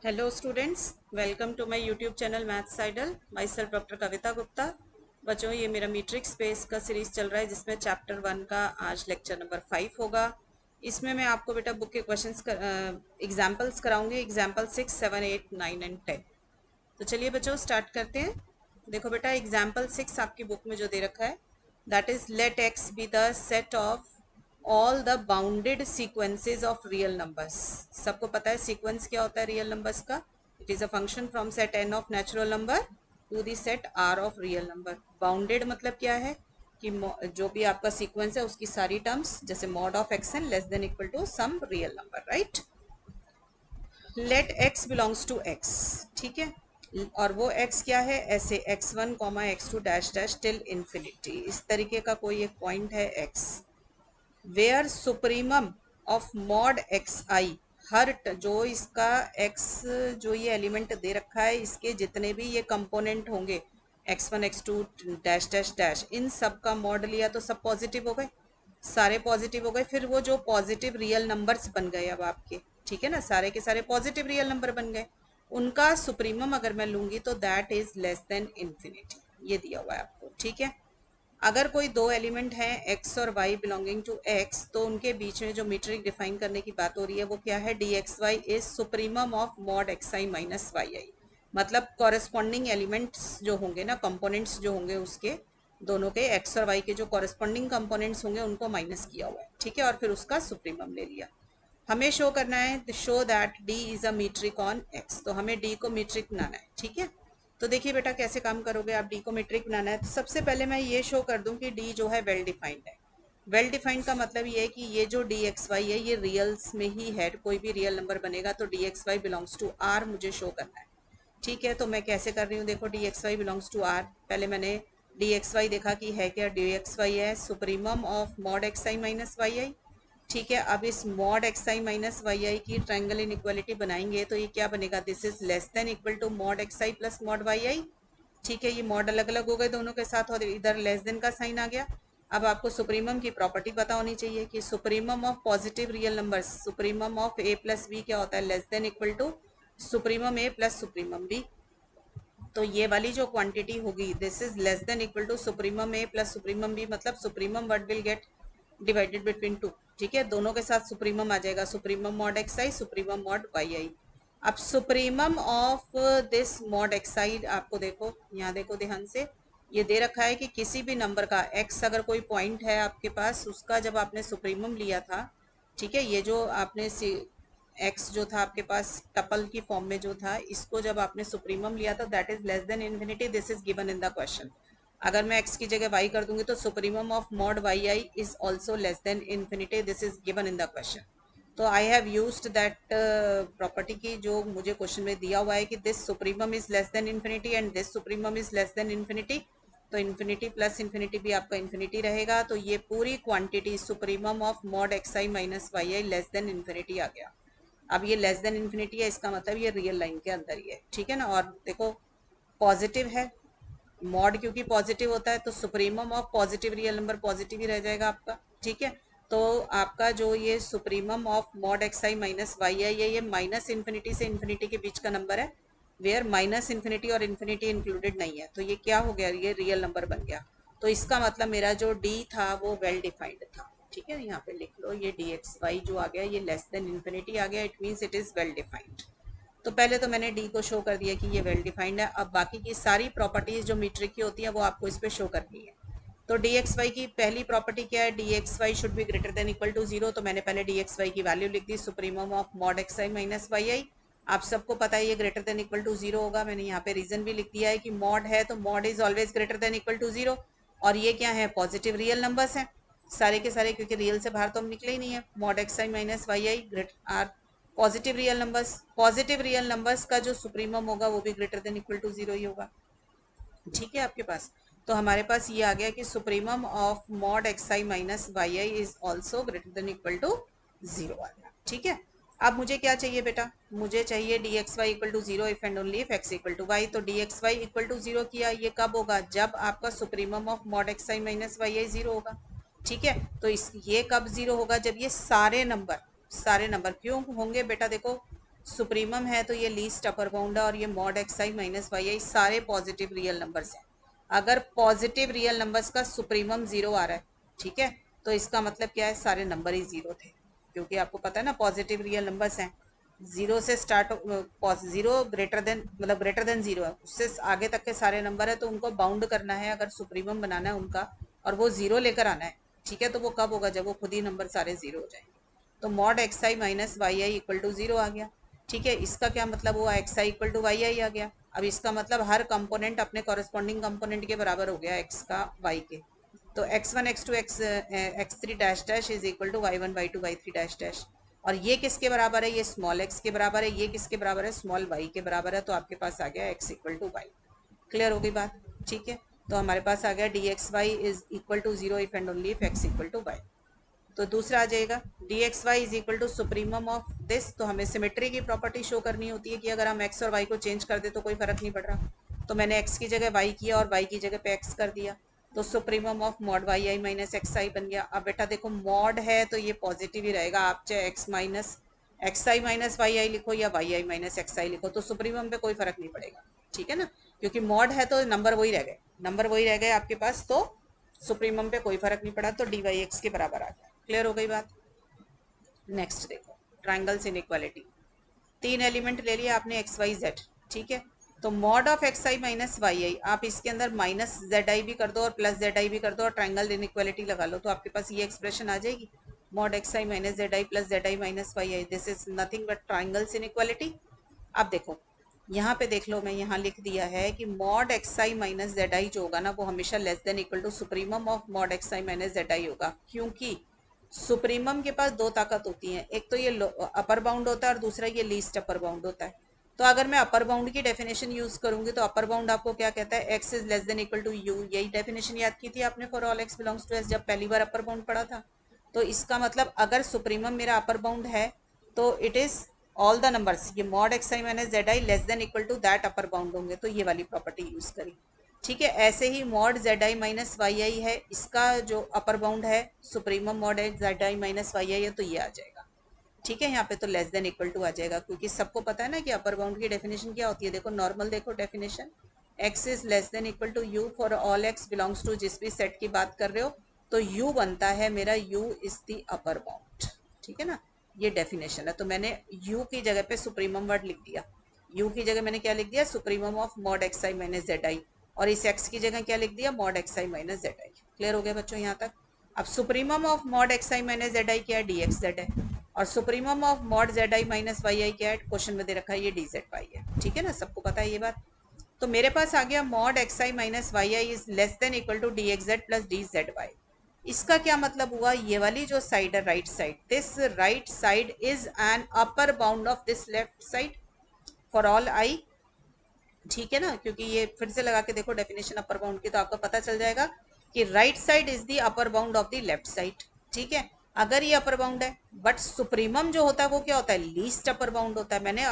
Hello students, welcome to my YouTube channel maths idol. Myself doctor Kavita Gupta. बच्चों, ये मेरा metric space का series चल रहा है जिसमें चैप्टर 1 का आज लेक्चर नंबर 5 होगा। इसमें मैं आपको बेटा बुक के क्वेश्चंस एग्जाम्पल्स कराऊंगी, एग्जाम्पल 6, 7, 8, 9 एंड 10। तो चलिए बच्चों स्टार्ट करते हैं। देखो बेटा, एग्जाम्पल 6 आपकी बुक में जो दे रखा है, that is let X be the set of all the bounded sequences of real numbers. सबको पता है सीक्वेंस क्या होता है रियल नंबर्स का। It is a function from set N of natural number to the set R of real number. Bounded मतलब क्या है कि जो भी आपका सीक्वेंस है उसकी सारी टर्म्स, जैसे mod of x n less than equal to some real number, right. Let x belongs to x, ठीक है। और वो एक्स क्या है, ऐसे x1 comma x2 dash dash till infinity, इस तरीके का कोई एक पॉइंट है x, where supremum of mod x i, हर जो इसका x, जो ये एलिमेंट दे रखा है, इसके जितने भी ये कंपोनेंट होंगे x1 x2 dash dash dash, इन सब का मॉड लिया तो सब पॉजिटिव हो गए, सारे पॉजिटिव हो गए। फिर वो जो पॉजिटिव रियल नंबर्स बन गए अब आपके, ठीक है ना, सारे के सारे पॉजिटिव रियल नंबर बन गए, उनका सुप्रीमम अगर मैं लूंगी तो that is less than infinity. ये दिया हुआ है आपको, ठीक है। अगर कोई दो एलिमेंट हैं x और y बिलोंगिंग टू x, तो उनके बीच में जो मीट्रिक डिफाइन करने की बात हो रही है वो क्या है, D x Y is supremum of mod x I minus Y i. मतलब कॉरेस्पॉन्डिंग एलिमेंट्स जो होंगे ना, कंपोनेंट्स जो होंगे उसके, दोनों के x और y के जो कॉरेस्पॉन्डिंग कंपोनेंट्स होंगे उनको माइनस किया हुआ है, ठीक है, और फिर उसका सुप्रीमम ले लिया। हमें शो करना है, show that d is a metric on x, तो हमें d को मीट्रिक बनाना है, ठीक है। तो देखिए बेटा कैसे काम करोगे आप, डी को मीट्रिक बनाना है तो सबसे पहले मैं ये शो कर दूं कि डी जो है वेल डिफाइंड है। वेल डिफाइंड का मतलब ये है कि ये जो डी एक्स वाई है ये रियल्स में ही है, कोई भी रियल नंबर बनेगा तो D x Y belongs to R मुझे शो करना है, ठीक है। तो मैं कैसे कर रही हूँ, देखो d x Y belongs to r, पहले मैंने डी एक्स वाई देखा कि है क्या, डी एक्स वाई है supremum of mod x I minus Y i, ठीक है। अब इस mod x I minus Y i की ट्रायंगल इनइक्वालिटी बनाएंगे तो ये क्या बनेगा, this is less than equal to mod x i plus mod y i, ठीक है। ये मॉड अलग अलग हो गए दोनों के साथ और इधर लेस देन का साइन आ गया। अब आपको सुप्रीमम की प्रॉपर्टी पता होनी चाहिए कि supremum of positive real numbers, supremum of a plus b क्या होता है, less than equal to supremum a plus supremum b. तो ये वाली जो क्वांटिटी होगी, this is less than equal to supremum a plus supremum b, मतलब supremum word will get divided between two, ठीक है। दोनों के साथ सुप्रीमम आ जाएगा, supremum mod x i supremum mod y i. अब supremum of this mod x आई, आपको देखो यहाँ देखो ध्यान से, ये दे रखा है कि किसी भी नंबर का एक्स, अगर कोई पॉइंट है आपके पास, उसका जब आपने सुप्रीमम लिया था, ठीक है, ये जो आपने एक्स जो था आपके पास टपल की फॉर्म में जो था, इसको जब आपने सुप्रीमम लिया था that is less than infinity, this is given in the question. अगर मैं x की जगह y कर दूंगी तो supremum of mod y I is also less than infinity, this is given in the question. तो I have used that property की जो मुझे क्वेश्चन में दिया हुआ है कि this supremum is less than infinity and this supremum is less than infinity, तो इन्फिनिटी प्लस इन्फिनिटी भी आपका इन्फिनिटी रहेगा, तो ये पूरी quantity supremum of mod x I minus Y i less than infinity आ गया। अब ये लेस देन इन्फिनिटी है, इसका मतलब ये रियल लाइन के अंदर ही है, ठीक है ना। और देखो पॉजिटिव है, मॉड क्योंकि पॉजिटिव होता है तो supremum of positive real number positive ही रह जाएगा आपका, ठीक है। तो आपका जो ये supremum of mod x I minus Y i है, ये माइनस इन्फिनिटी से इन्फिनिटी के बीच का नंबर है, वेयर माइनस इन्फिनिटी और इन्फिनिटी इंक्लूडेड नहीं है, तो ये क्या हो गया, ये रियल नंबर बन गया। तो इसका मतलब मेरा जो डी था वो वेल डिफाइंड था, ठीक है। यहाँ पे लिख लो, ये डी एक्स वाई जो आ गया ये लेस देन इन्फिनिटी आ गया, it means it is well defined. तो पहले तो मैंने डी को शो कर दिया कि ये वेल डिफाइंड है। अब बाकी की सारी प्रॉपर्टीज जो मीट्रिक की होती है वो आपको इस पे शो करनी है। तो डी एक्स वाई की पहली प्रॉपर्टी क्या है, D x Y should be greater than equal to zero, तो मैंने पहले डी एक्स वाई की वैल्यू लिख दी, supremum of mod x I minus Y i. आप सबको पता है ये greater than equal to zero होगा, मैंने यहाँ पे रीजन भी लिख दिया है कि मॉड है तो mod is always greater than equal to zero, और ये क्या है, पॉजिटिव रियल नंबर्स हैं सारे के सारे, क्योंकि रियल से बाहर तो हम निकले ही नहीं है। Mod x I minus Y i greater are positive real numbers, positive real numbers का जो सुप्रीमम होगा वो भी greater than equal to zero ही होगा, ठीक है आपके पास। तो हमारे पास ये आ गया कि supremum of mod x I minus Y I is also greater than equal to zero आ गया, ठीक है। अब मुझे क्या चाहिए बेटा, मुझे चाहिए d x y equal to zero if and only if x equal to Y. तो D x y equal to zero किया, ये कब होगा, जब आपका supremum of mod x I minus Y i zero होगा, ठीक है। तो इस ये कब जीरो होगा, जब ये सारे नंबर क्यों होंगे बेटा, देखो सुप्रीमम है तो ये लीस्ट अपर बाउंड है, और ये मॉड एक्स आई माइनस वाई आई सारे पॉजिटिव रियल नंबर्स हैं। अगर पॉजिटिव रियल नंबर्स का सुप्रीमम जीरो आ रहा है, ठीक है, तो इसका मतलब क्या है, सारे नंबर ही जीरो थे, क्योंकि आपको पता है ना पॉजिटिव रियल नंबर्स हैं, जीरो से स्टार्ट, जीरो ग्रेटर देन मतलब ग्रेटर देन जीरो है, उससे आगे तक के सारे नंबर है, तो उनको बाउंड करना है, अगर सुप्रीमम बनाना है उनका और वो जीरो लेकर आना है, ठीक है, तो वो कब होगा, जब वो खुद ही नंबर सारे जीरो हो जाएंगे। तो mod x I minus Y i equal to zero आ गया। ठीक है, इसका क्या मतलब हुआ, x i equal to y i आ गया। अब इसका मतलब हर कंपोनेंट अपने कॉरेस्पॉन्डिंग कंपोनेंट के बराबर हो गया, एक्स का वाई के। तो x one x two x three dash dash is equal to y one y two y three dash dash. और ये किसके बराबर है, ये स्मॉल एक्स के बराबर है, ये किसके बराबर है, स्मॉल वाई के बराबर है। तो आपके पास आ गया X equal to Y. Clear हो गई बात, ठीक है। तो हमारे पास आ गया D x Y is equal to zero if and only if x equal to Y. तो दूसरा आ जाएगा D x Y is equal to supremum of this. तो हमें सिमेट्री की प्रॉपर्टी शो करनी होती है कि अगर हम एक्स और वाई को चेंज कर दे तो कोई फर्क नहीं पड़ रहा। तो मैंने एक्स की जगह वाई किया और वाई की जगह पे एक्स कर दिया, तो supremum of mod y i minus x i बन गया। अब बेटा देखो मॉड है तो ये पॉजिटिव ही रहेगा, आप चाहे एक्स माइनस एक्स आई माइनस वाई आई लिखो या वाई आई माइनस एक्स आई लिखो, तो सुप्रीमम पे कोई फर्क नहीं पड़ेगा, ठीक है ना, क्योंकि मॉड है तो नंबर वही रह गए, नंबर वही रह गए आपके पास, तो सुप्रीमम पे कोई फर्क नहीं पड़ा, तो डी वाई एक्स के बराबर आ गया। क्लियर हो गई बात। नेक्स्ट देखो ट्राइंगल्स इनइक्वालिटी। तीन एलिमेंट ले लिया आपने एक्स वाई जेड, ठीक है। तो mod of x I minus Y i, आप इसके अंदर माइनस जेड आई भी कर दो और प्लस जेड आई भी कर दो और ट्राइंगल इनइक्वालिटी लगा लो, तो आपके पास ये एक्सप्रेशन आ जाएगी, mod x I minus Z I plus Z I minus Y I, this is nothing but triangles inequality. अब देखो यहाँ पे देख लो, मैं यहाँ लिख दिया है कि mod x I minus Z I जो होगा ना, वो हमेशा less than equal to supremum of mod x I minus Z I होगा, क्योंकि सुप्रीमम के पास दो ताकत होती है, एक तो ये अपर बाउंड होता है और दूसरा ये लीस्ट अपर बाउंड होता है। तो अगर मैं अपर बाउंड की डेफिनेशन यूज करूंगी तो अपर बाउंड आपको क्या कहता है, X is less than equal to U, यही डेफिनेशन याद की थी आपने for all x belongs to S जब पहली बार अपर बाउंड पढ़ा था। तो इसका मतलब अगर सुप्रीमम मेरा अपर बाउंड है तो it is all the numbers, ये mod x I minus Z i less than equal to that upper bound होंगे, तो ये वाली प्रॉपर्टी यूज करी, ठीक है। ऐसे ही mod Z I minus Y i है, इसका जो अपर बाउंड है supremum mod Z I minus Y i है, तो ये आ जाएगा, ठीक है। यहाँ पे तो लेस देन इक्वल टू आ जाएगा, क्योंकि सबको पता है ना कि अपर बाउंड की डेफिनेशन क्या होती है। देखो नॉर्मल देखो definition, X is less than equal to U for all x belongs to, जिस भी सेट की बात कर रहे हो, तो यू बनता है मेरा, you is the upper bound, ठीक है ना, ये डेफिनेशन है। तो मैंने यू की जगह पे सुप्रीमम वर्ड लिख दिया, यू की जगह मैंने क्या लिख दिया, supremum of mod x I minus Z i, और इस एक्स की जगह क्या लिख दिया, mod x I minus Z i. Clear हो गया बच्चों यहाँ तक। अब supremum of mod x I minus Z i क्या है, डी एक्स जेड है, और supremum of mod Z I minus Y i क्या है, क्वेश्चन में दे रखा है ये डी जेड वाई है, ठीक है ना, सबको पता है ये बात। तो मेरे पास आ गया mod x I minus Y I is less than equal to D x Z plus D Z Y. इसका क्या मतलब हुआ, ये वाली जो साइड है right side, this right side is an upper bound of this left side for all I, ठीक है ना, क्योंकि ये फिर से लगा के देखो डेफिनेशन अपर बाउंड की, तो आपको पता चल जाएगा कि right side is the upper bound of the left side, ठीक है। अगर ये अपर बाउंड है, बट सुप्रीमम जो होता है वो क्या होता है, लीस्ट अपर बाउंड होता है। मैंने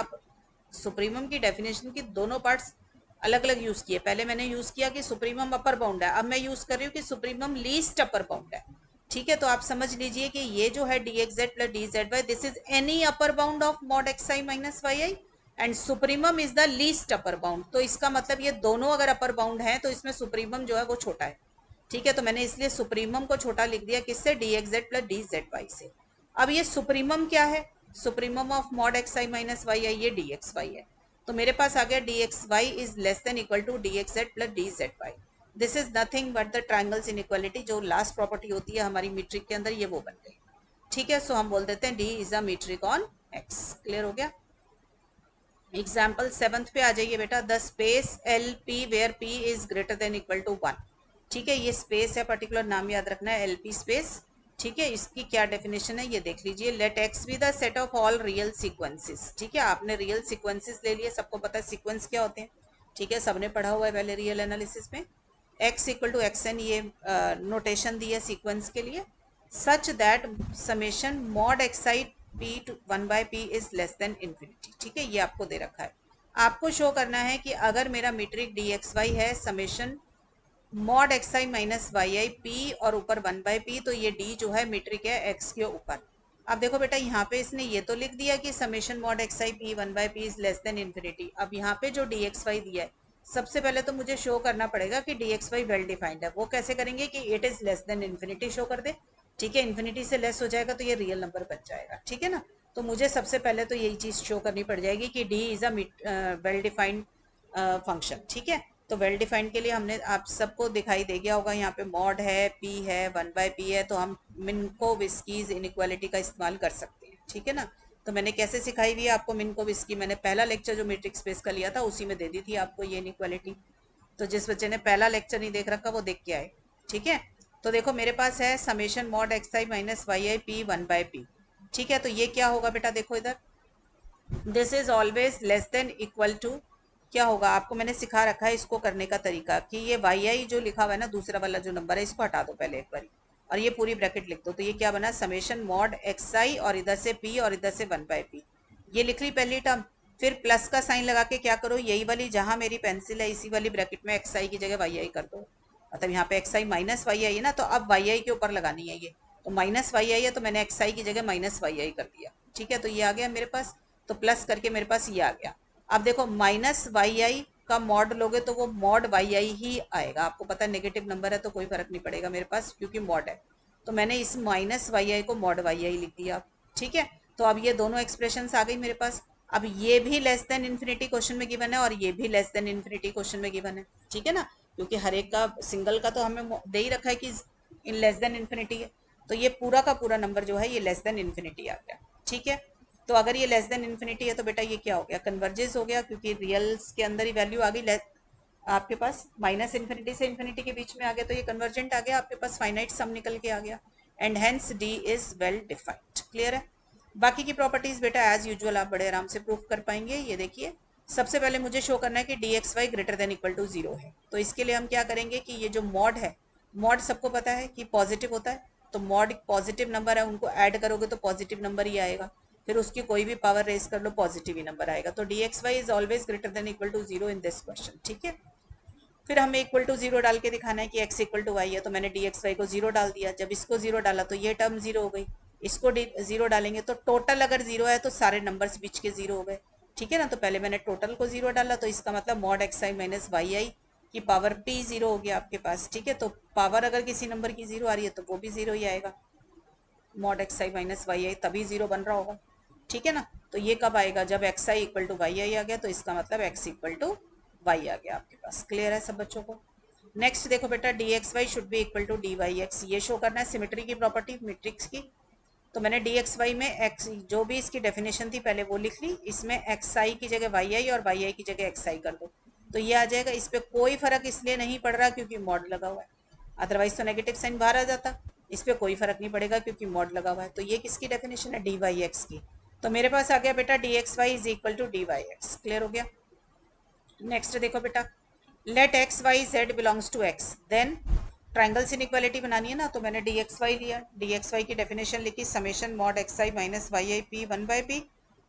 सुप्रीमम की डेफिनेशन की दोनों पार्ट्स अलग अलग यूज किए, पहले मैंने यूज किया कि सुप्रीमम अपर बाउंड है, अब मैं यूज कर रही हूँ कि सुप्रीमम लीस्ट अपर बाउंड है, ठीक है। तो आप समझ लीजिए कि ये जो है D x Z plus D Z Y, this is any upper bound of mod x I minus Y I and supremum is the least upper bound. तो इसका मतलब ये दोनों अगर अपर बाउंड है तो इसमें सुप्रीमम जो है वो छोटा है, ठीक है। तो मैंने इसलिए सुप्रीमम को छोटा लिख दिया, किससे, d x Z plus D Z y से। अब ये सुप्रीमम क्या है, supremum of mod x I minus Y i, ये डी एक्स वाई है। तो मेरे पास आ गया D x Y is less than equal to D x Z plus D Z Y. This is nothing but the triangles inequality, जो last property होती है हमारी मीट्रिक के अंदर, ये वो बन गई, ठीक है। सो हम बोल देते हैं D is a metric on X. Clear हो गया। एग्जाम्पल 7th पे आ जाइए बेटा, the space L P where P is greater than equal to 1, ठीक है। ये स्पेस है, पर्टिकुलर नाम याद रखना है, एल पी स्पेस, ठीक है। इसकी क्या डेफिनेशन है ये देख लीजिए, let X be the set of all real sequences, ठीक है। आपने रियल सीक्वेंसेस ले लिए, सबको पता है सीक्वेंस क्या होते हैं, ठीक है, सबने पढ़ा हुआ है पहले रियल एनालिसिस में। X equal to X N, ये नोटेशन दी है सीक्वेंस के लिए, such that summation mod X I P to 1/p is less than infinity, ठीक है, ये आपको दे रखा है। आपको शो करना है कि अगर मेरा मीट्रिक डी एक्स वाई है, summation mod x I minus Y I P और ऊपर 1/p, तो ये डी जो है मीट्रिक है एक्स के ऊपर, अब देखो बेटा यहाँ पे इसने ये तो लिख दिया कि summation mod x I P one by P is less than infinity. अब यहाँ पे जो डी एक्स वाई दिया है, सबसे पहले तो मुझे शो करना पड़ेगा कि D x Y well defined है। वो कैसे करेंगे कि it is less than infinity show कर दे। ठीक है, इन्फिनिटी से लेस हो जाएगा तो ये रियल नंबर बन जाएगा। ठीक है ना, तो मुझे सबसे पहले तो यही चीज शो करनी पड़ जाएगी कि d is a well defined function. ठीक है, तो वेल डिफाइंड के लिए हमने आप सबको दिखाई दे गया होगा, यहाँ पे मॉड है, पी है, वन बाय पी है, तो हम मिन्कोविस्कीज इनइक्वालिटी का इस्तेमाल कर सकते हैं। ठीक है ना, तो मैंने कैसे सिखाई हुई है आपको मिन्कोविस्की, मैंने पहला लेक्चर जो मैट्रिक्स स्पेस का लिया था उसी में दे दी थी आपको ये इनइक्वालिटी। तो जिस बच्चे ने पहला लेक्चर नहीं देख रखा वो देख के आए। ठीक है, तो देखो मेरे पास है summation mod x I minus Y I P one by P. ठीक है, तो ये क्या होगा बेटा, देखो इधर, this is always less than equal to, क्या होगा आपको मैंने सिखा रखा है इसको करने का तरीका, कि ये वाई आई जो लिखा हुआ है ना दूसरा वाला जो नंबर है, इसको हटा दो पहले एक बार और ये पूरी ब्रैकेट लिख दो। तो ये क्या बना, समेशन मॉड एक्स आई और इधर से पी और इधर से वन बाय पी, ये लिख ली पहली टर्म। फिर प्लस का साइन लगा के क्या करो, यही वाली जहां मेरी पेंसिल है इसी वाली ब्रैकेट में एक्स आई की जगह वाई आई कर दो। मतलब यहाँ पे x I minus Y i है ना, तो अब वाई आई के ऊपर लगानी है ये, तो माइनस वाई आई है तो मैंने एक्स आई की जगह माइनस वाई आई कर दिया। ठीक है, तो ये आ गया मेरे पास, तो प्लस करके मेरे पास ये आ गया। अब देखो माइनस वाई आई का मॉड लोगे तो वो मॉड वाई आई ही आएगा। आपको पता है नेगेटिव नंबर है तो कोई फर्क नहीं पड़ेगा मेरे पास क्योंकि मॉड है, तो मैंने इस माइनस वाई आई को मॉड वाई आई लिख दिया। ठीक है, तो अब ये दोनों एक्सप्रेशन आ गई मेरे पास। अब ये भी लेस देन इन्फिनिटी क्वेश्चन में गिवन है और ये भी लेस देन इन्फिनिटी क्वेश्चन में गिवन है। ठीक है ना, क्योंकि हर एक का सिंगल का तो हमें दे ही रखा है कि इन लेस देन इन्फिनिटी है, तो ये पूरा का पूरा नंबर जो है ये लेस देन इन्फिनिटी आ गया। ठीक है, तो अगर ये लेस देन इन्फिनिटी है तो बेटा ये क्या हो गया, कन्वर्जेस हो गया, क्योंकि रियल्स के अंदर ही वैल्यू आ गई आपके पास माइनस इन्फिनिटी से इन्फिनिटी के बीच में आ गया, तो ये कन्वर्जेंट आ गया आपके पास, फाइनाइट सम निकल के आ गया, and hence D is well defined. Clear है, बाकी की प्रॉपर्टीज बेटा एज यूजुअल आप बड़े आराम से प्रूफ कर पाएंगे। ये देखिए, सबसे पहले मुझे शो करना है कि D x Y greater than equal to zero है, तो इसके लिए हम क्या करेंगे कि ये जो मॉड है, मॉड सबको पता है कि पॉजिटिव होता है, तो मॉड पॉजिटिव नंबर है, उनको ऐड करोगे तो पॉजिटिव नंबर ही आएगा, फिर उसकी कोई भी पावर रेस कर लो पॉजिटिव ही नंबर आएगा। तो D x Y is always greater than equal to zero in this question. ठीक है, फिर हमें इक्वल टू जीरो डाल के दिखाना है कि एक्स इक्वल टू वाई है, तो मैंने डी एक्स वाई को जीरो डाल दिया। जब इसको जीरो डाला तो ये टर्म जीरो हो गई, इसको जीरो डालेंगे तो टोटल अगर जीरो है तो सारे नंबर्स बीच के जीरो हो गए। ठीक है ना, तो पहले मैंने टोटल को जीरो डाला, तो इसका मतलब mod x I minus Y i की पावर पी जीरो हो गया आपके पास। ठीक है, तो पावर अगर किसी नंबर की जीरो आ रही है तो वो भी जीरो ही आएगा, मॉड एक्स आई माइनस वाई आई तभी जीरो बन रहा होगा। ठीक है ना, तो ये कब आएगा, जब x i equal to y i आ गया, तो इसका मतलब एक्स इक्वल टू वाई आ गया आपके पास। क्लियर है सब बच्चों को। नेक्स्ट देखो बेटा, D x Y should be equal to D Y X, ये शो करना है सिमेट्री की प्रॉपर्टी मैट्रिक्स की। तो मैंने डी एक्स वाई में एक्स जो भी इसकी डेफिनेशन थी पहले वो लिख ली, इसमें एक्स आई की जगह वाई आई और वाई आई की जगह एक्स आई कर दो, तो ये आ जाएगा। इस पर कोई फर्क इसलिए नहीं पड़ रहा क्योंकि मॉड लगा हुआ है, अदरवाइज तो नेगेटिव साइन बाहर आ जाता। इस पर कोई फर्क नहीं पड़ेगा क्योंकि मॉड लगा हुआ है, तो ये किसकी डेफिनेशन है, डी वाई एक्स की। तो मेरे पास आ गया बेटा D x Y is equal to D Y X. Clear हो गया। नेक्स्ट देखो बेटा, let X Y Z belongs to X, then triangles inequality बनानी है ना, तो मैंने डी एक्स वाई लिया, डी एक्स वाई की डेफिनेशन लिखी, summation mod x I minus Y I P one by P.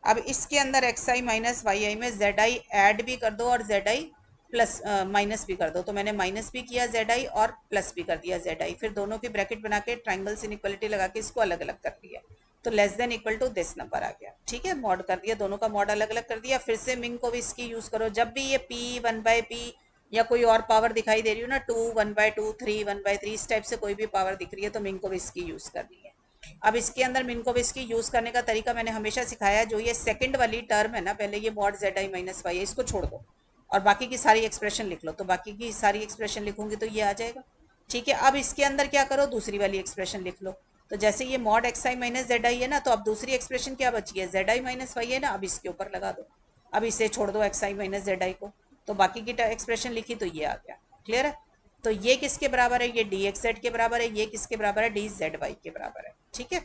अब इसके अंदर X I minus Y I में जेड आई ऐड भी कर दो और जेड आई प्लस माइनस भी कर दो, तो मैंने माइनस भी किया जेड आई और प्लस भी कर दिया जेड आई, फिर दोनों की ब्रैकेट बना के ट्राइंगल्स इनइक्वालिटी लगा के इसको अलग अलग कर दिया, तो less than equal to this number आ गया। ठीक है, मॉड कर दिया, दोनों का मॉड अलग अलग कर दिया। फिर से मिंग को भी इसकी यूज करो, जब भी ये पी वन बाय पी या कोई और पावर दिखाई दे रही हो ना, two one by two, three one by three, इस टाइप से कोई भी पावर दिख रही है तो मिंग को भी इसकी यूज करनी है। अब इसके अंदर मिंग को भी इसकी यूज करने का तरीका मैंने हमेशा सिखाया है, जो ये सेकंड वाली टर्म है ना, पहले ये mod Z I minus Y, इसको छोड़ दो और बाकी की सारी एक्सप्रेशन लिख लो, तो बाकी की सारी एक्सप्रेशन लिखूंगी तो ये आ जाएगा। ठीक है, अब इसके अंदर क्या करो, दूसरी वाली एक्सप्रेशन लिख लो, तो जैसे ये mod x I minus Z I है ना, तो अब दूसरी एक्सप्रेशन क्या बची है, जेड आई माइनस वाई है ना, अब इसके ऊपर लगा दो, अब इसे छोड़ दो x I minus Z I को, तो बाकी की एक्सप्रेशन लिखी तो ये आ गया। क्लियर है, तो ये किसके बराबर है, ये डी एक्स जेड के बराबर है, ये किसके बराबर है, डी जेड वाई के बराबर है। ठीक है,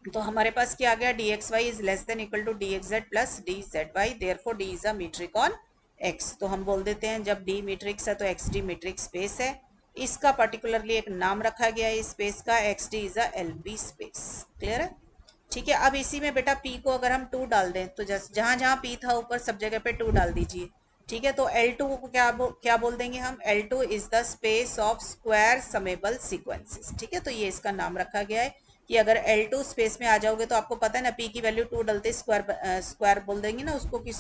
तो हमारे पास क्या आ गया, D x Y is less than equal to D x Z plus D Z Y, therefore D is a metric on X. तो हम बोल देते हैं जब डी मीट्रिक्स है तो एक्स डी मीट्रिक स्पेस है, इसका पर्टिकुलरली एक नाम रखा गया है इस स्पेस का, X D is a L B space. Clear है, ठीक है। अब इसी में बेटा p को अगर हम 2 डाल दें तो जस्ट जहां जहां p था ऊपर सब जगह पे 2 डाल दीजिए। ठीक है, तो L2 को क्या बोल देंगे हम, L2 is the space of square summable sequences. ठीक है, तो ये इसका नाम रखा गया है कि अगर L2 स्पेस में आ जाओगे तो आपको पता है ना, P की वैल्यू 2 डलते स्क्वायर बोल देंगे ना उसको, कि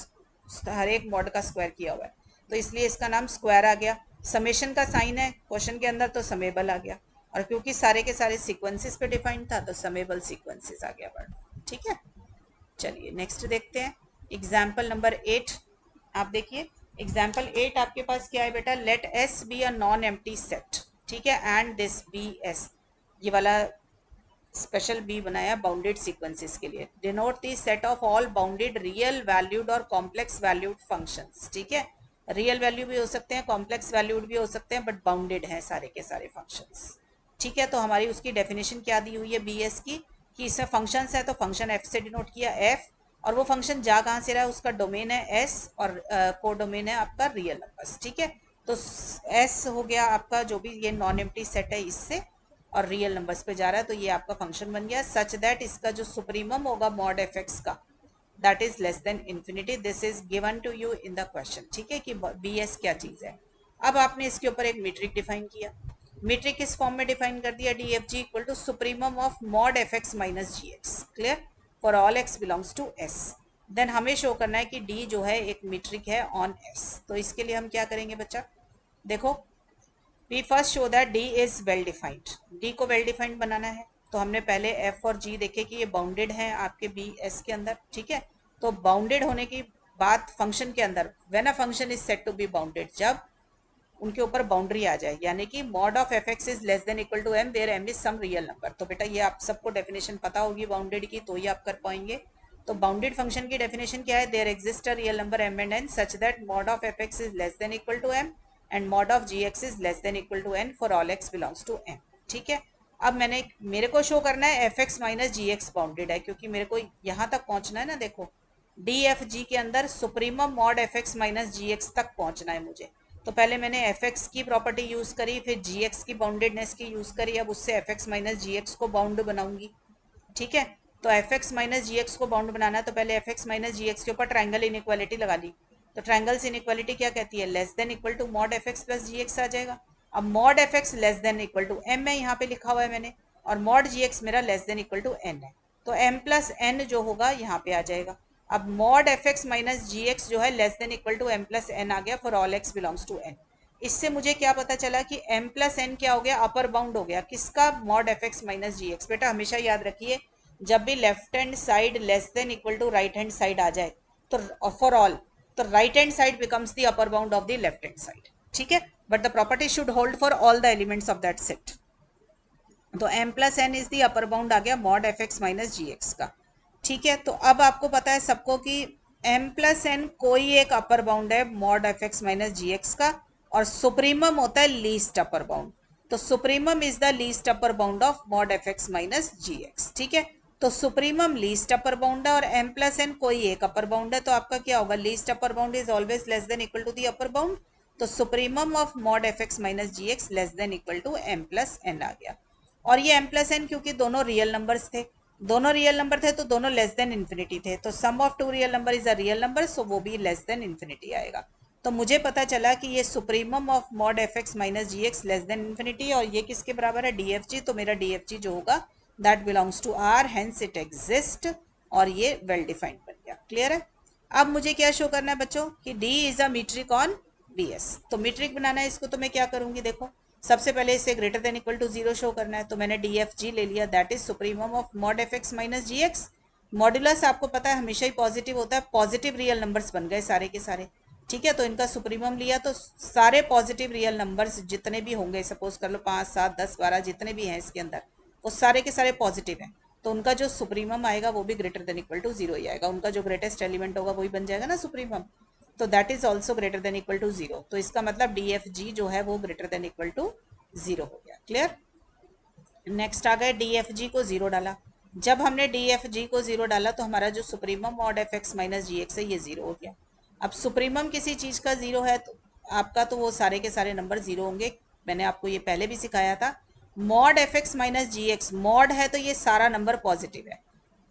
हर एक मॉड का स्क्वायर किया हुआ है, तो इसलिए इसका नाम स्क्वायर आ गया। समेशन का साइन है क्वेश्चन के अंदर, तो समेबल आ गया, और क्योंकि सारे के सारे सीक्वेंसेस पे डिफाइंड था तो समेबल सीक्वेंसेस आ गया वर्ड। ठीक है, चलिए नेक्स्ट देखते हैं। एग्जाम्पल नंबर 8 आप देखिए। एग्जाम्पल 8 आपके पास क्या है बेटा, let S be a non empty set, ठीक है, एंड दिस बी एस, ये वाला स्पेशल बी बनाया बाउंडेड सीक्वेंसेस के लिए। Denote the set of all bounded real valued और कॉम्प्लेक्स वैल्यूड फंक्शंस, ठीक है, रियल वैल्यू भी हो सकते हैं, कॉम्प्लेक्स वैल्यूड भी हो सकते हैं, बट बाउंडेड हैं सारे के सारे फंक्शंस। ठीक है, तो हमारी उसकी डेफिनेशन क्या दी हुई है बी एस की, कि इसमें फंक्शंस है तो फंक्शन एफ से डिनोट किया, एफ, और वो फंक्शन जा कहाँ से रहा है, उसका डोमेन है एस, और को डोमेन है आपका रियल नंबर्स। ठीक है, तो एस हो गया आपका जो भी ये नॉन एम्प्टी सेट है इससे, और रियल नंबर्स पे जा रहा है, तो ये आपका फंक्शन बन गया सच दैट इसका जो सुप्रीमम होगा मॉड एफ एक्स का, that is less than infinity. This is given to you in the question. ठीक है, कि बी एस क्या चीज है। अब आपने इसके ऊपर एक मीट्रिक डिफाइन किया। मीट्रिक किस फॉर्म में डिफाइन कर दिया, D F G equal to supremum of mod F x minus ji X, clear, for all x belongs to S. Then हमें शो करना है कि डी जो है एक मीट्रिक है ऑन एस। तो इसके लिए हम क्या करेंगे बच्चा, देखो, we first show that D is well defined. D को वेल डिफाइंड बनाना है तो हमने पहले एफ और जी देखे कि ये बाउंडेड हैं आपके बी एस के अंदर। ठीक है, तो बाउंडेड होने की बात फंक्शन के अंदर, when a function is set to be bounded, जब उनके ऊपर बाउंड्री आ जाए, यानी कि mod of F X is less than equal to M where M is some real number. तो बेटा ये आप सबको डेफिनेशन पता होगी बाउंडेड की, तो ये आप कर पाएंगे। तो बाउंडेड फंक्शन की डेफिनेशन क्या है, there exist a real number M and N such that mod of F X is less than equal to M and mod of G X is less than equal to N for all x belongs to M. ठीक है, अब मेरे को show करना है F x minus जी X bounded है, क्योंकि मेरे को यहाँ तक पहुंचना है ना। देखो, डी एफ जी के अंदर supremum mod F x minus जी एक्स तक पहुंचना है मुझे। तो पहले मैंने एफ एक्स की प्रॉपर्टी यूज करी, फिर जी एक्स की बाउंडेडनेस की यूज करी, अब उससे एफ एक्स माइनस जी एक्स को बाउंड बनाऊंगी। ठीक है, तो एफ एक्स माइनस जी एक्स को बाउंड बनाना है तो पहले एफ एक्स माइनस जी एक्स के ऊपर ट्राइंगल इनइक्वालिटी लगा ली। तो ट्राइंगल्स इनइक्वालिटी क्या कहती है, less than equal to mod F x plus g x आ जाएगा। अब mod F x less than equal to m है, यहाँ पे लिखा हुआ है मैंने, और मॉड जी एक्स मेरा less than equal to n है, तो एम प्लस एन जो होगा यहाँ पे आ जाएगा। अब मॉड एफ एक्स माइनस जी एक्स जो है less than equal to m plus n आ गया for all x belongs to n. इससे मुझे क्या पता चला कि m प्लस एन क्या हो गया, अपर बाउंड हो गया किसका, मॉड एफ एक्स माइनस जी एक्स। बेटा हमेशा याद रखिए, जब भी left hand side less than equal to right hand side आ जाए तो फॉर ऑल, तो right hand side becomes the upper bound of the left hand side. ठीक है, but the property should hold for all the elements of that set. तो m plus n is the upper bound आ गया mod F x minus जी X का। ठीक है, तो अब आपको पता है सबको कि m प्लस एन कोई एक अपर बाउंड है मॉड एफ एक्स माइनस जी एक्स का, और सुप्रीमम होता है लीस्ट अपर बाउंड। तो supremum is the least upper bound of mod F x minus ji x. ठीक है, तो सुप्रीमम लीस्ट अपर बाउंड है और m प्लस एन कोई एक अपर बाउंड है, तो आपका क्या होगा, least upper bound is always less than equal to the upper bound. तो supremum of mod F x minus ji x less than equal to m plus n आ गया। और ये m प्लस एन क्योंकि दोनों रियल नंबर्स थे, दोनों real number थे तो दोनों लेस देन इन्फिनिटी थे, तो sum of two real number is a real number, so वो भी लेस देन इन्फिनिटी आएगा। तो मुझे पता चला कि ये supremum of mod F x minus ji x less than infinity, और ये किसके बराबर है, डी एफ जी। तो मेरा डी एफ जी जो होगा that belongs to R, hence it exist, और ये वेल डिफाइंड बन गया। क्लियर है। अब मुझे क्या शो करना है बच्चों, कि d is a metric on b s. तो मीट्रिक बनाना है इसको, तो मैं क्या करूंगी, देखो सबसे पहले इसे greater than equal to zero show करना है, तो मैंने डी एफ जी ले लिया, that is supremum of mod F x minus ji x. Modulus आपको पता है हमेशा ही पॉजिटिव होता है, पॉजिटिव रियल नंबर्स बन गए सारे के सारे। ठीक है, तो इनका सुप्रीमम लिया तो सारे पॉजिटिव रियल नंबर्स जितने भी होंगे, सपोज कर लो 5 7 10 12 जितने भी हैं इसके अंदर, वो सारे के सारे पॉजिटिव हैं, तो उनका जो सुप्रीमम आएगा वो भी greater than equal to zero ही आएगा, उनका जो ग्रेटेस्ट एलिमेंट होगा वही बन जाएगा ना सुप्रीमम। तो that is also greater than equal to zero, तो इसका मतलब डी एफ जी जो है वो greater than equal to zero हो गया। क्लियर। नेक्स्ट आ गए डी एफ जी को जीरो डाला। जब हमने डी एफ जी को जीरो डाला तो हमारा जो supremum mod F x minus जी एक्स है ये जीरो हो गया। अब सुप्रीमम किसी चीज का जीरो है तो आपका तो वो सारे के सारे नंबर जीरो होंगे, मैंने आपको ये पहले भी सिखाया था। मॉड एफ एक्स माइनस जी एक्स, मॉड है तो ये सारा नंबर पॉजिटिव है,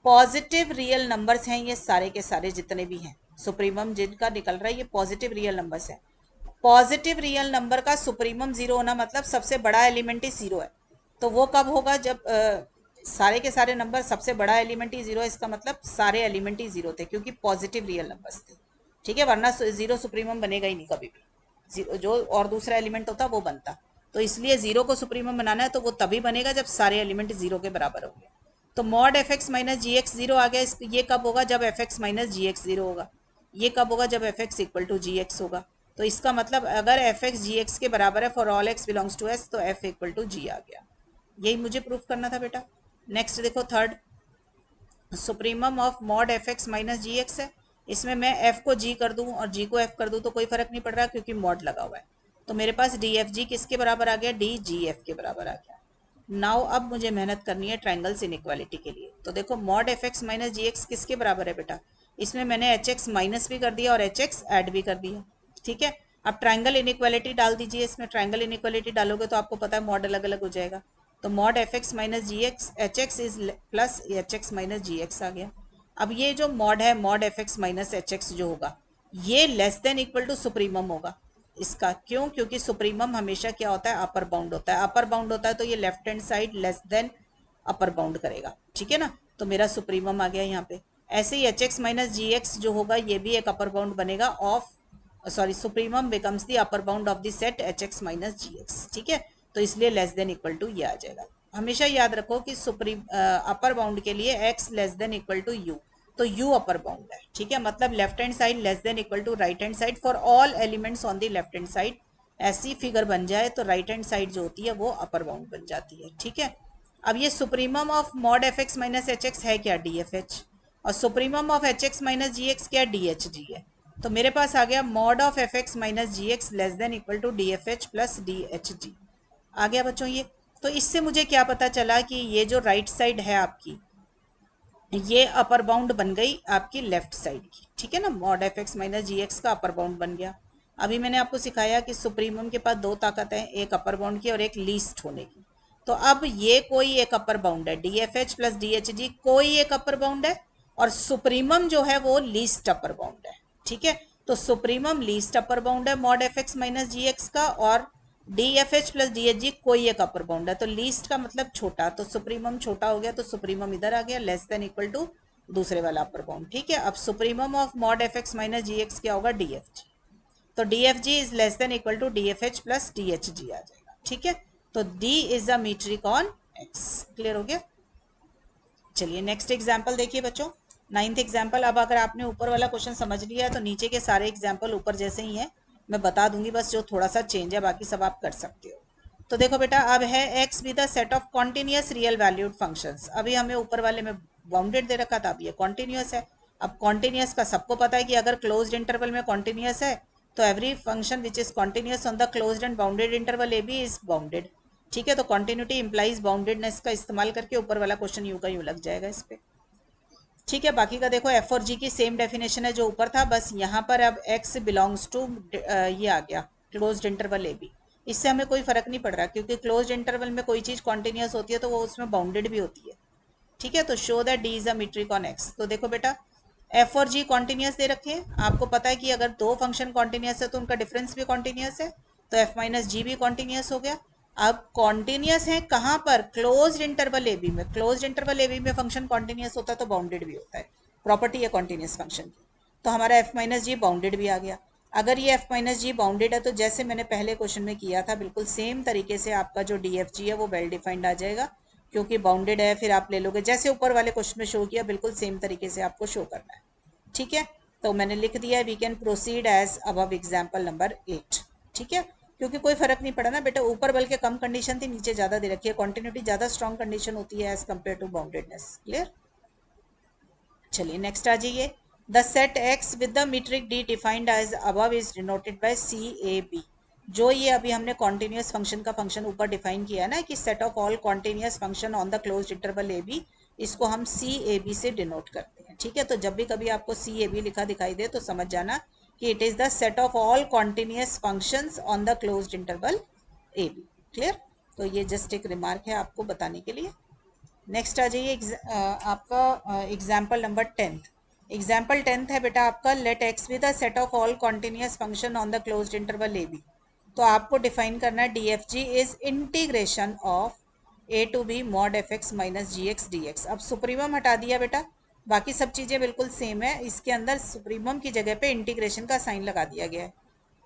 पॉजिटिव रियल नंबर्स हैं ये सारे के सारे जितने भी हैं, सुप्रीमम जिनका निकल रहा है ये पॉजिटिव रियल नंबर्स है। पॉजिटिव रियल नंबर का सुप्रीमम जीरो होना मतलब सबसे बड़ा एलिमेंट ही जीरो है। तो वो कब होगा, जब सारे के सारे नंबर, सबसे बड़ा एलिमेंट ही जीरो है, इसका मतलब सारे एलिमेंट ही जीरो थे क्योंकि पॉजिटिव रियल नंबर्स थे। ठीक है, वरना जीरो सुप्रीमम बनेगा ही नहीं कभी भी। जीरो जो और दूसरा एलिमेंट होता वो बनता। तो इसलिए जीरो को सुप्रीमम बनाना है तो वो तभी बनेगा जब सारे एलिमेंट जीरो के बराबर होंगे। तो मॉड एफ एक्स माइनस जी एक्स जीरो आ गया। ये कब होगा? जब एफ एक्स माइनस जी एक्स जीरो होगा। ये कब होगा? जब f x equal to g x होगा। तो इसका मतलब अगर एफ एक्स जी एक्स के बराबर है for all x belongs to S, तो एफ इक्वल टू जी आ गया। यही मुझे प्रूफ करना था बेटा। नेक्स्ट देखो, third, supremum of mod F x minus ji x है। इसमें मैं एफ को जी कर दूं और जी को एफ कर दूं तो कोई फर्क नहीं पड़ रहा क्योंकि मॉड लगा हुआ है। तो मेरे पास डी एफ जी किसके बराबर आ गया? डी जी एफ के बराबर आ गया। नाउ अब मुझे मेहनत करनी है ट्राइंगल्स इनइक्वालिटी के लिए। तो देखो, मॉड एफ एक्स माइनस जी एक्स किसके बराबर है बेटा? इसमें मैंने एच एक्स माइनस भी कर दिया और एच एक्स एड भी कर दिया। ठीक है, अब ट्राइंगल इनइक्वालिटी डाल दीजिए। इसमें ट्राइंगल इनइक्वालिटी डालोगे तो आपको पता है मॉड अलग अलग हो जाएगा। तो mod F x minus ji x h x is plus h x minus ji x आ गया। अब ये जो मॉड है, mod F x minus H x जो होगा, ये less than equal to supremum होगा इसका। क्यों? क्योंकि सुप्रीमम हमेशा क्या होता है? अपर बाउंड होता है। अपर बाउंड होता है तो ये left hand side less then upper bound करेगा। ठीक है ना, तो मेरा सुप्रीमम आ गया यहाँ पे। ऐसे ही एच एक्स माइनस जी एक्स जो होगा ये भी एक अपर बाउंड बनेगा of, sorry, supremum becomes the upper bound of the set h x minus ji x. ठीक है, तो इसलिए लेस देन इक्वल टू ये आ जाएगा। हमेशा याद रखो कि सुप्रीम अपर बाउंड के लिए x less than equal to u, तो u अपर बाउंड है। ठीक है, मतलब left hand side less than equal to right hand side for all elements on the left hand side. ऐसी फिगर बन जाए तो राइट हैंड साइड जो होती है वो अपर बाउंड बन जाती है। ठीक है, अब ये supremum of mod F x minus H X है क्या? D F H. और supremum of H x minus ji X क्या? डी एच जी है। तो मेरे पास आ गया mod of F x minus ji x less than equal to D F H plus D H G. आ गया बच्चों ये। तो इससे मुझे क्या पता चला कि ये जो राइट साइड है आपकी, ये अपर बाउंड बन गई आपकी लेफ्ट साइड की। ठीक है ना, मॉड एफ एक्स माइनस जी एक्स का अपर बाउंड बन गया। अभी मैंने आपको सिखाया कि सुप्रीमम के पास दो ताकत है, एक अपर बाउंड की और एक लीस्ट होने की। तो अब ये कोई एक अपर बाउंड है, d F H plus D H जी कोई एक अपर बाउंड है, और सुप्रीमम जो है वो लीस्ट अपर बाउंड है। ठीक है, तो सुप्रीमम लीस्ट अपर बाउंड है मॉड एफ एक्स माइनस जी एक्स का, और D F H plus D H जी कोई एक अपर बाउंड है। तो लीस्ट का मतलब छोटा, तो सुप्रीमम छोटा हो गया तो सुप्रीमम इधर आ गया लेस देन इक्वल टू दूसरे वाला अपर बाउंड। ठीक है, अब supremum of mod F x minus ji X क्या होगा? D F G. तो D F G is less than equal to D F H plus D H G आ जाएगा। ठीक है, तो D is the metric on X. Clear हो गया? चलिए नेक्स्ट एग्जाम्पल देखिए बच्चों, नाइन्थ एग्जाम्पल। अब अगर आपने ऊपर वाला क्वेश्चन समझ लिया है तो नीचे के सारे एग्जाम्पल ऊपर जैसे ही हैं, मैं बता दूंगी, बस जो थोड़ा सा चेंज है, बाकी सब आप कर सकते हो। तो देखो बेटा, अब है x with the set of continuous real valued functions. अभी हमें ऊपर वाले में बाउंडेड दे रखा था, अब ये कॉन्टिन्यूस है। अब कॉन्टिन्यूस का सबको पता है कि अगर क्लोज्ड इंटरवल में कॉन्टिन्यूस है तो every function which is continuous on the closed and bounded interval a b is bounded. ठीक है, तो कॉन्टिन्यूटी इंप्लाइज बाउंडेडनेस का इस्तेमाल करके ऊपर वाला क्वेश्चन यूं का यूं लग जाएगा इस पे। ठीक है, बाकी का देखो एफ और जी की सेम डेफिनेशन है जो ऊपर था, बस यहाँ पर अब एक्स बिलोंग्स टू ये आ गया क्लोज्ड इंटरवल ए बी। इससे हमें कोई फर्क नहीं पड़ रहा क्योंकि क्लोज्ड इंटरवल में कोई चीज़ कॉन्टिन्यूस होती है तो वो उसमें बाउंडेड भी होती है। ठीक है, तो show that D is a metric on X. तो देखो बेटा, एफ और जी कॉन्टिन्यूस दे रखे हैं। आपको पता है कि अगर दो फंक्शन कॉन्टिन्यूस है तो उनका डिफरेंस भी कॉन्टिन्यूस है, तो एफ माइनस जी भी कॉन्टिन्यूस हो गया। अब कॉन्टिन्यूस है कहाँ पर? क्लोज्ड इंटरवल ए बी में। क्लोज्ड इंटरवल ए बी में फंक्शन कॉन्टिन्यूस होता है तो बाउंडेड भी होता है, प्रॉपर्टी है कॉन्टिन्यूस फंक्शन की। तो हमारा एफ माइनस जी बाउंडेड भी आ गया। अगर ये एफ माइनस जी बाउंडेड है तो जैसे मैंने पहले क्वेश्चन में किया था बिल्कुल सेम तरीके से आपका जो डी एफ जी है वो वेल डिफाइंड आ जाएगा, क्योंकि बाउंडेड है। फिर आप ले लोगे जैसे ऊपर वाले क्वेश्चन में शो किया, बिल्कुल सेम तरीके से आपको शो करना है। ठीक है, तो मैंने लिख दिया है we can proceed as above example number 8। ठीक है, क्योंकि कोई फर्क नहीं पड़ा ना बेटा, ऊपर बल्कि कम कंडीशन थी, नीचे ज्यादा दे रखी है। कॉन्टिन्यूटी ज्यादा स्ट्रॉन्ग कंडीशन होती है as compare to boundedness. Clear? चलिए नेक्स्ट आ जाइए। The set x with the metric d defined as above is denoted by c a b. जो ये अभी हमने कॉन्टिन्यूस फंक्शन का फंक्शन ऊपर डिफाइन किया ना कि set of all continuous function on the closed interval a b, इसको हम सी ए बी से डिनोट करते हैं। ठीक है, तो जब भी कभी आपको सी ए बी लिखा दिखाई दे तो समझ जाना कि it is the set of all continuous functions on the closed interval a b. Clear? तो ये जस्ट एक रिमार्क है आपको बताने के लिए। नेक्स्ट आ जाइए आपका example number 10th। Example 10th है बेटा आपका, let x with the set of all continuous function on the closed interval a b. तो आपको डिफाइन करना है d F G is integration of a to b mod F x minus ji x d x. अब supremum हटा दिया बेटा, बाकी सब चीज़ें बिल्कुल सेम है, इसके अंदर सुप्रीमम की जगह पे इंटीग्रेशन का साइन लगा दिया गया है।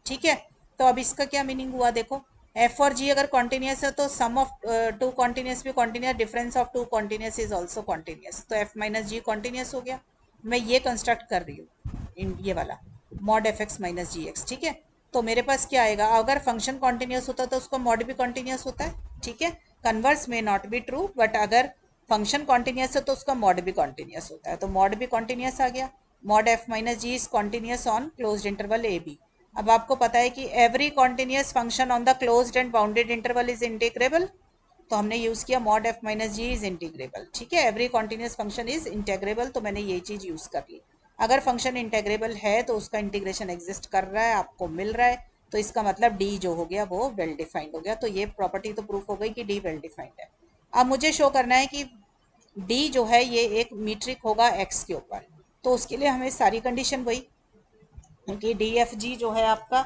ठीक है, तो अब इसका क्या मीनिंग हुआ देखो, एफ और जी अगर कॉन्टिन्यूस है तो सम ऑफ टू कॉन्टिन्यूस भी continuous, difference of two continuous is also continuous, तो एफ माइनस जी कॉन्टिन्यूस हो गया। मैं ये कंस्ट्रक्ट कर रही हूँ ये वाला मॉड एफ एक्स माइनस जी एक्स। ठीक है, तो मेरे पास क्या आएगा, अगर फंक्शन कॉन्टिन्यूस होता है तो उसका मॉड भी कॉन्टिन्यूस होता है। ठीक है, कन्वर्स में नॉट बी ट्रू, बट अगर फंक्शन कॉन्टिन्यूस है तो उसका मॉड भी कॉन्टिन्यूस होता है, तो मॉड भी कॉन्टिन्यूस आ गया। Mod F minus ji is continuous on closed interval a b. अब आपको पता है कि every continuous function on the closed and bounded interval is integrable, तो हमने यूज किया mod F minus ji is integrable. ठीक है, every continuous function is integrable, तो मैंने ये चीज यूज कर ली। अगर फंक्शन इंटेग्रेबल है तो उसका इंटीग्रेशन एग्जिस्ट कर रहा है, आपको मिल रहा है, तो इसका मतलब डी जो हो गया वो वेल डिफाइंड हो गया। तो ये प्रॉपर्टी तो प्रूफ हो गई कि डी वेल डिफाइंड है। अब मुझे शो करना है कि डी जो है ये एक मीट्रिक होगा एक्स के ऊपर, तो उसके लिए हमें सारी कंडीशन वही कि डी एफ जी जो है आपका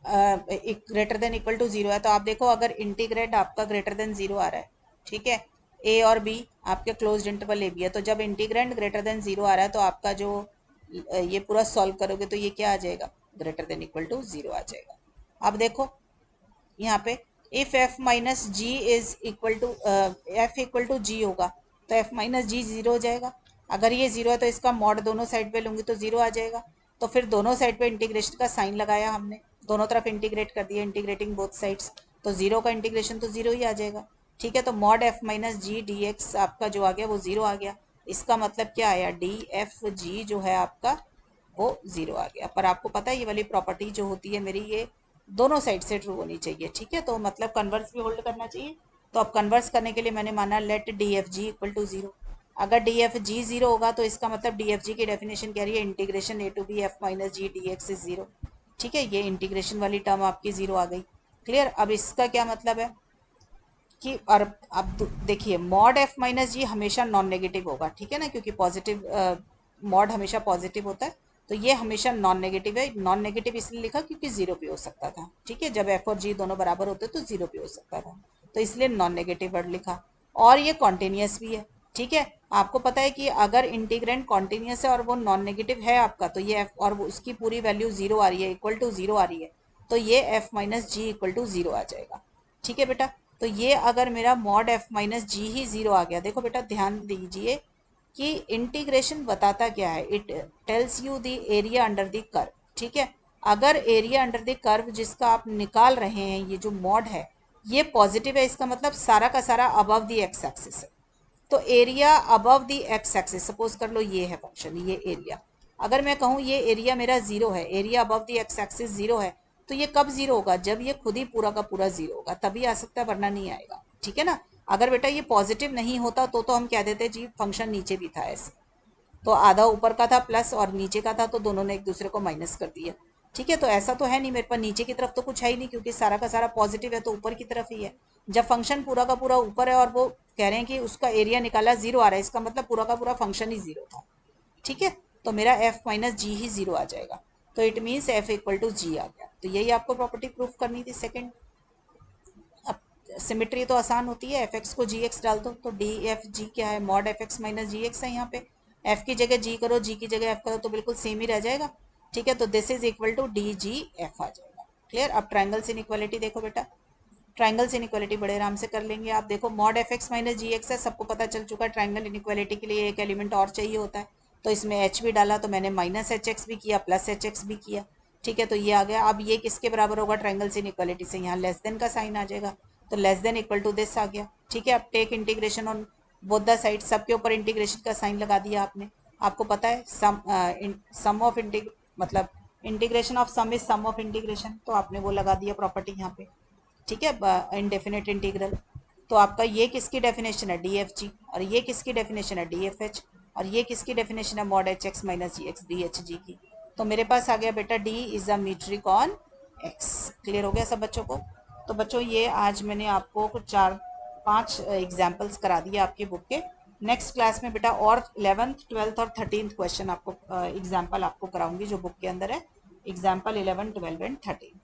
greater than equal to zero है। तो आप देखो अगर इंटीग्रेट आपका ग्रेटर देन जीरो आ रहा है, ठीक है, ए और बी आपके क्लोज्ड इंटरवल ए बी है, तो जब इंटीग्रेंड ग्रेटर देन जीरो आ रहा है तो आपका जो ये पूरा सॉल्व करोगे तो ये क्या आ जाएगा, greater than equal to zero आ जाएगा। अब देखो यहाँ पे if F minus ji is equal to F equal to G होगा तो एफ माइनस जी जीरो हो जाएगा। अगर ये जीरो है तो इसका मॉड दोनों साइड पे लूंगी तो जीरो आ जाएगा। तो फिर दोनों साइड पे इंटीग्रेशन का साइन लगाया हमने, दोनों तरफ इंटीग्रेट कर दिया, इंटीग्रेटिंग बोथ साइड्स, तो जीरो का इंटीग्रेशन तो जीरो ही आ जाएगा। ठीक है, तो mod F minus g d x आपका जो आ गया वो जीरो आ गया। इसका मतलब क्या आया, डी एफ जी जो है आपका वो जीरो आ गया। पर आपको पता है ये वाली प्रॉपर्टी जो होती है मेरी, ये दोनों साइड से ट्रू होनी चाहिए। ठीक है, तो मतलब कन्वर्स भी होल्ड करना चाहिए। तो अब कन्वर्स करने के लिए मैंने माना let d F G equal to zero. अगर डी एफ जी जीरो होगा तो इसका मतलब डी एफ जी की डेफिनेशन कह रही है integration a to b f minus g d x is zero. ठीक है, ये इंटीग्रेशन वाली टर्म आपकी जीरो आ गई। क्लियर। अब इसका क्या मतलब है कि, और अब देखिए मॉड एफ माइनस जी हमेशा नॉन नेगेटिव होगा, ठीक है ना, क्योंकि पॉजिटिव मॉड हमेशा पॉजिटिव होता है, तो ये हमेशा नॉन नेगेटिव है। नॉन नेगेटिव इसलिए लिखा क्योंकि जीरो भी हो सकता था। ठीक है, जब एफ और जी दोनों बराबर होते तो जीरो भी हो सकता था, तो इसलिए नॉन नेगेटिव वर्ड लिखा। और ये कॉन्टिन्यूस भी है। ठीक है, आपको पता है कि अगर इंटीग्रेंड कॉन्टिन्यूस है और वो नॉन नेगेटिव है आपका, तो ये एफ और उसकी पूरी वैल्यू जीरो आ रही है, इक्वल टू जीरो आ रही है, तो ये F minus G equal to zero आ जाएगा। ठीक है बेटा, तो ये अगर मेरा मॉड एफ माइनस जी ही जीरो आ गया, देखो बेटा ध्यान दीजिए कि इंटीग्रेशन बताता क्या है, it tells you the area under the curve. ठीक है, अगर एरिया अंडर द कर्व जिसका आप निकाल रहे हैं, ये जो मॉड है ये पॉजिटिव है, इसका मतलब सारा का सारा अबव द एक्स एक्सिस है। तो area above the x axis, suppose कर लो ये है फंक्शन, ये एरिया, अगर मैं कहूँ ये एरिया मेरा जीरो है, area above the x axis zero है, तो ये कब जीरो होगा, जब ये खुद ही पूरा का पूरा जीरो होगा तभी आ सकता है, वरना नहीं आएगा। ठीक है ना, अगर बेटा ये पॉजिटिव नहीं होता तो हम कह देते जी फंक्शन नीचे भी था ऐसे, तो आधा ऊपर का था प्लस और नीचे का था, तो दोनों ने एक दूसरे को माइनस कर दिया। ठीक है, तो ऐसा तो है नहीं, मेरे पास नीचे की तरफ तो कुछ है ही नहीं क्योंकि सारा का सारा पॉजिटिव है, तो ऊपर की तरफ ही है। जब फंक्शन पूरा का पूरा ऊपर है और वो कह रहे हैं कि उसका एरिया निकाला जीरो आ रहा है, इसका मतलब पूरा का पूरा फंक्शन ही जीरो था। ठीक है, तो मेरा एफ माइनस जी ही जीरो आ जाएगा, तो it means F equal to जी आ गया। तो यही आपको प्रॉपर्टी प्रूफ करनी थी सेकेंड। अब सिमेट्री तो आसान होती है, एफ एक्स को जी एक्स डाल दो, तो डी एफ जी क्या है, मॉड एफ एक्स माइनस जी एक्स है। यहाँ पे एफ की जगह जी करो, जी की जगह एफ करो, तो बिल्कुल सेम ही रह जाएगा। ठीक है, तो this is equal to D G F आ जाएगा। क्लियर। अब ट्राइंगल्स इनइक्वालिटी देखो बेटा, ट्राइंगल्स इनइक्वालिटी बड़े आराम से कर लेंगे आप। देखो मॉड एफ एक्स माइनस जी एक्स है, सबको पता चल चुका है ट्राइंगल इनइक्वालिटी के लिए एक एलिमेंट और चाहिए होता है, तो इसमें एच भी डाला, तो मैंने माइनस एच एक्स भी किया, प्लस एच एक्स भी किया। ठीक है, तो ये आ गया। अब ये किसके बराबर होगा, ट्राइंगल्स इनइक्वालिटी से यहाँ लेस देन का साइन आ जाएगा, तो less than equal to this आ गया। ठीक है, अब take integration on both the side, सबके ऊपर इंटीग्रेशन का साइन लगा दिया आपने। आपको पता है सम ऑफ मतलब integration of sum is sum of integration, तो आपने वो लगा दिया प्रॉपर्टी यहाँ पे। ठीक है, इनडेफिनेट इंटीग्रल, तो आपका ये किसकी डेफिनेशन है, डी एफ जी, और ये किसकी डेफिनेशन है, डी एफ एच, और ये किसकी डेफिनेशन है, मॉड एच एक्स माइनस जी एक्स, डी एच जी की। तो मेरे पास आ गया बेटा D is a metric on X. Clear हो गया सब बच्चों को। तो बच्चों ये आज मैंने आपको कुछ 4-5 एग्जाम्पल्स करा दिए आपकी बुक के। नेक्स्ट क्लास में बेटा और 11th 12th और 13th क्वेश्चन आपको एग्जाम्पल आपको कराऊंगी जो बुक के अंदर है, एग्जाम्पल 11 12 एंड 13।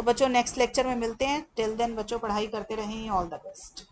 तो बच्चों नेक्स्ट लेक्चर में मिलते हैं। टिल देन बच्चों पढ़ाई करते रहें। All the best.